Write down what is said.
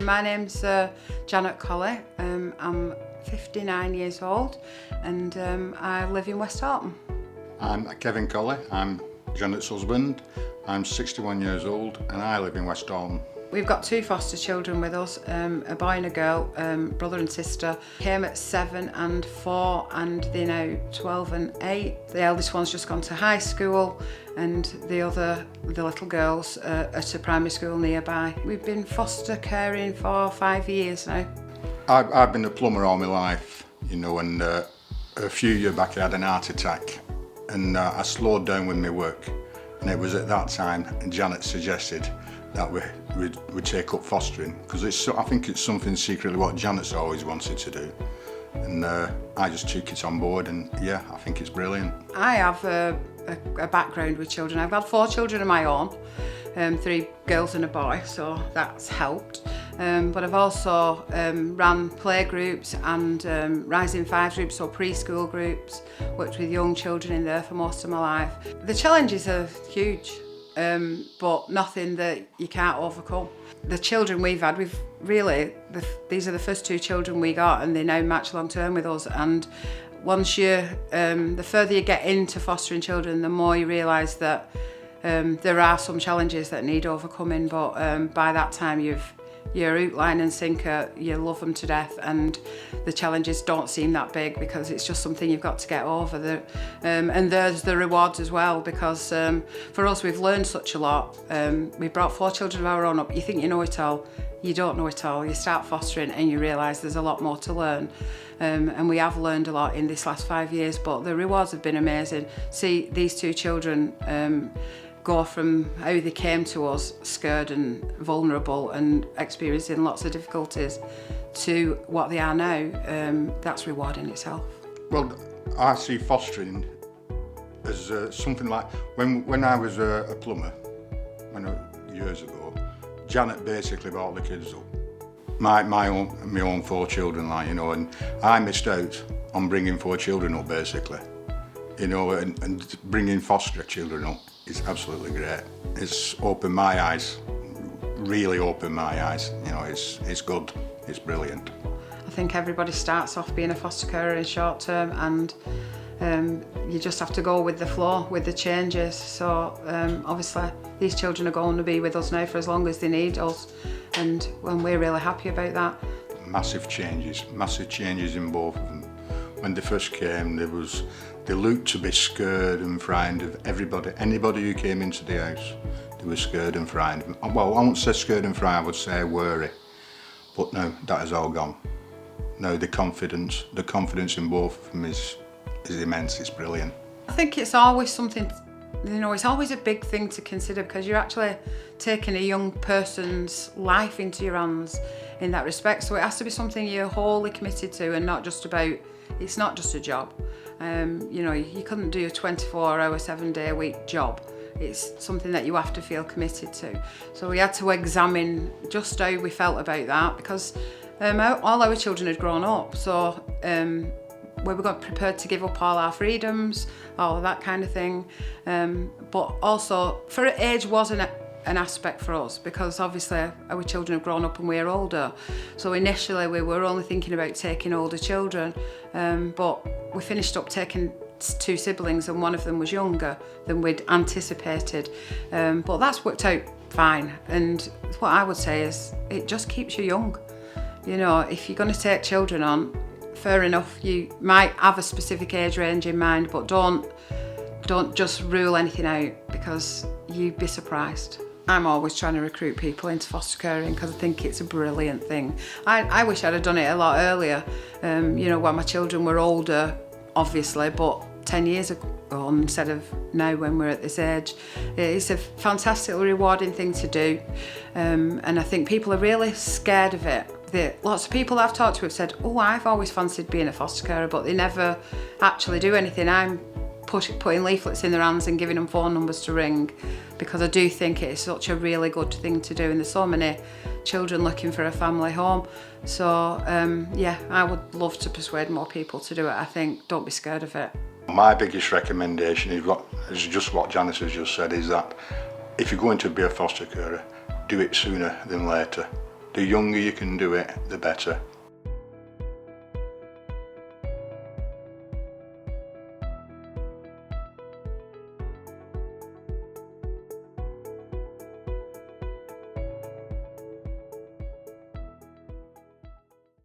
My name's Janet Colley. I'm 59 years old and I live in West Horton. I'm Kevin Colley. I'm Janet's husband. I'm 61 years old and I live in West Horton. We've got two foster children with us, a boy and a girl, brother and sister. Came at 7 and 4 and they're now 12 and 8. The eldest one's just gone to high school and the little girls at a primary school nearby. We've been foster caring for 5 years now. I've been a plumber all my life, you know, and a few years back I had an heart attack and I slowed down with my work. And it was at that time Janet suggested that we'd take up fostering, because I think it's something secretly what Janet's always wanted to do. And I just took it on board and yeah, I think it's brilliant. I have a background with children. I've had 4 children of my own, 3 girls and a boy, so that's helped. But I've also ran play groups and Rising Fives groups, so preschool groups, worked with young children in there for most of my life. The challenges are huge. But nothing that you can't overcome. The children we've had, these are the first 2 children we got and they now match long term with us. And once the further you get into fostering children, the more you realise that there are some challenges that need overcoming, but by that time you're hook, line and sinker, you love them to death and the challenges don't seem that big because it's just something you've got to get over. And there's the rewards as well, because for us we've learned such a lot. We brought 4 children of our own up. You think you know it all, you don't know it all. You start fostering and you realise there's a lot more to learn. And we have learned a lot in this last 5 years, but the rewards have been amazing. See these 2 children go from how they came to us scared and vulnerable and experiencing lots of difficulties to what they are now. That's rewarding itself. Well, I see fostering as something like when I was a plumber years ago, Janet basically brought the kids up. My own 4 children, like, you know, and I missed out on bringing 4 children up basically, you know, and bringing foster children up is absolutely great. It's opened my eyes, really opened my eyes. You know, it's good, it's brilliant. I think everybody starts off being a foster carer in short term and you just have to go with the flow, with the changes. So obviously these children are going to be with us now for as long as they need us and we're really happy about that. Massive changes in both of them. When they first came, they looked to be scared and frightened of anybody who came into the house. They were scared and frightened. Well, I won't say scared and frightened, I would say worry. But no, that has all gone. No, the confidence in both of them is immense, it's brilliant. I think it's always something, you know, it's always a big thing to consider because you're actually taking a young person's life into your hands in that respect. So it has to be something you're wholly committed to and it's not just a job. You know, you couldn't do a 24-hour, 7-day-a-week job. It's something that you have to feel committed to. So we had to examine just how we felt about that because all our children had grown up. So we were prepared to give up all our freedoms, all of that kind of thing. But also, for age wasn't an aspect for us because obviously our children have grown up and we're older. So initially we were only thinking about taking older children, but we finished up taking 2 siblings and one of them was younger than we'd anticipated. But that's worked out fine. And what I would say is it just keeps you young. You know, if you're going to take children on, fair enough, you might have a specific age range in mind, but don't just rule anything out because you'd be surprised. I'm always trying to recruit people into foster caring because I think it's a brilliant thing. I wish I'd have done it a lot earlier, you know, when my children were older, obviously, but 10 years ago instead of now when we're at this age. It's a fantastically rewarding thing to do, and I think people are really scared of it. Lots of people I've talked to have said, oh, I've always fancied being a foster carer, but they never actually do anything. I'm putting leaflets in their hands and giving them phone numbers to ring because I do think it is such a really good thing to do and there's so many children looking for a family home. So yeah, I would love to persuade more people to do it. I think don't be scared of it. My biggest recommendation is just what Janice has just said, is that if you're going to be a foster carer, do it sooner than later. The younger you can do it, the better.